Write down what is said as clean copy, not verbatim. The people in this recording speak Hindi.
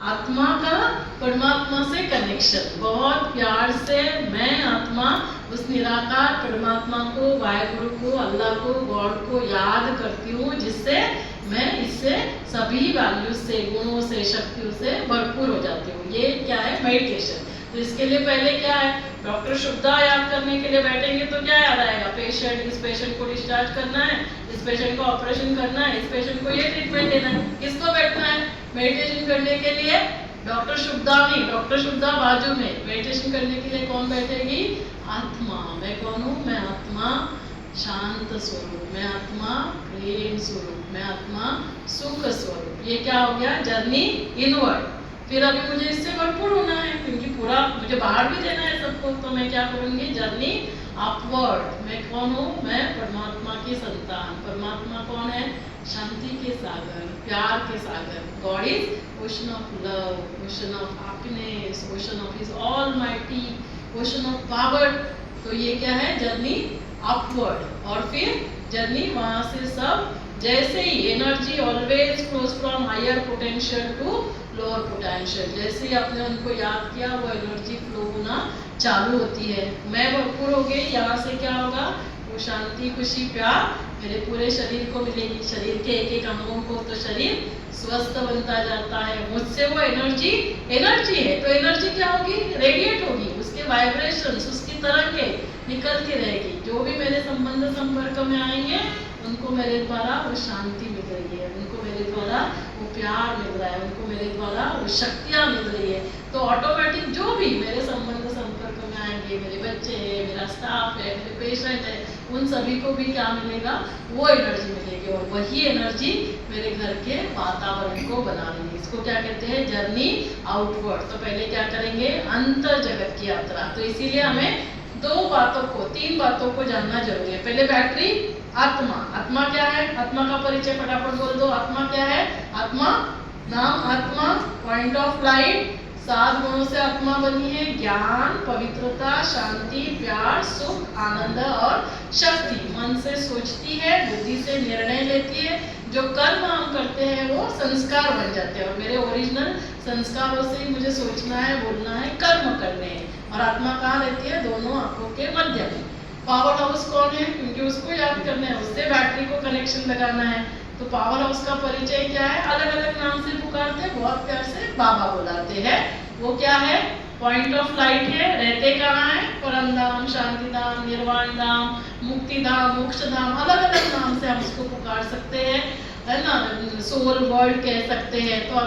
आत्मा का परमात्मा से कनेक्शन, बहुत प्यार से मैं आत्मा उस निराकार परमात्मा को, वाहेगुरु को, अल्लाह को, गॉड को याद करती हूँ, जिससे मैं इससे सभी वैल्यूज से, गुणों से, शक्तियों से भरपूर हो जाती हूँ। ये क्या है? मेडिटेशन। तो इसके लिए पहले क्या है? डॉक्टर शुभदा याद करने के लिए बैठेंगे तो क्या याद आएगा? पेशेंट, इस पेशेंट को डिस्चार्ज करना है, इस पेशेंट को ऑपरेशन करना है, इस पेशेंट को ये ट्रीटमेंट देना है। किसको बैठना है मेडिटेशन करने के लिए? डॉक्टर शुभदा नहीं, डॉक्टर शुभदा बाजू में। मेडिटेशन करने के लिए कौन बैठेगी? आत्मा। मैं कौन हूँ? मैं आत्मा शांत स्वरूप, मैं आत्मा प्रेम स्वरूप, मैं आत्मा सुख स्वरूप। ये क्या हो गया? Journey inward. फिर अभी मुझे इससे भरपूर होना है, क्योंकि पूरा मुझे बाहर भी देना है सबको। तो मैं क्या करूंगी? Journey upward. मैं कौन हूँ? मैं परमात्मा की संतान। परमात्मा कौन है? शांति के सागर, प्यार के सागर। God is ocean of love, ocean of happiness, ocean of his almighty, ocean of power. तो ये क्या है? Journey upward. और फिर जर्नी वहां से सब, जैसे ही energy always flows from higher potential to lower potential, जैसे ही आपने उनको याद किया वो एनर्जी फ्लो होना चालू होती है। मैं भरपूर हो गई, यहाँ से क्या होगा? वो शांति, खुशी, प्यार मेरे पूरे शरीर को मिलेगी, शरीर के एक एक अंगों को। तो शरीर स्वस्थ बनता जाता है। मुझसे वो एनर्जी है, तो एनर्जी क्या होगी? रेडिएट होगी, उसके वाइब्रेशंस, उसकी तरंगें निकलती रहेगी। जो भी मेरे संबंध संपर्क में आएंगे उनको मेरे द्वारा वो शांति मिल रही है, उनको मेरे द्वारा वो प्यार मिल रहा है, उनको मेरे द्वारा वो शक्तियाँ मिल रही है। तो ऑटोमेटिक जो भी मेरे संबंध संपर्क में आएंगे, मेरे बच्चे हैं, मेरा स्टाफ है, मेरे पेशेंट है, उन सभी को भी क्या मिलेगा? वो एनर्जी मिलेगी। और वही एनर्जी मेरे घर के वातावरण को बना रही है। इसको क्या कहते हैं? Journey outward. तो पहले क्या करेंगे? अंतर जगत की यात्रा। तो इसीलिए हमें तीन बातों को जानना जरूरी है। पहले बैटरी आत्मा। आत्मा क्या है? आत्मा का परिचय फटाफट बोल दो। आत्मा क्या है? आत्मा, नाम आत्मा, पॉइंट ऑफ लाइट, 7 गुणों से आत्मा बनी है। ज्ञान, पवित्रता, शांति, प्यार, सुख, आनंद और शक्ति। मन से सोचती है, बुद्धि से निर्णय लेती है। जो कर्म हम करते हैं वो संस्कार बन जाते हैं, और मेरे ओरिजिनल संस्कारों से ही मुझे सोचना है, बोलना है, कर्म करने हैं। और आत्मा कहाँ रहती है? दोनों आंखों के मध्य में। पावर हाउस कौन है? क्योंकि उसको याद करना है, उससे बैटरी को कनेक्शन लगाना है। तो पावर हाउस का परिचय क्या है? अलग अलग नाम से पुकारते हैं, बहुत प्यार से बाबा बुलाते हैं। वो क्या है? पॉइंट ऑफ लाइट है। रहते कहाँ है? परम धाम, शांति धाम, निर्वाण धाम, मुक्ति धाम, मोक्ष धाम। अलग अलग नाम से हम उसको पुकार सकते हैं, है ना? सोल वर्ल्ड कह सकते हैं। तो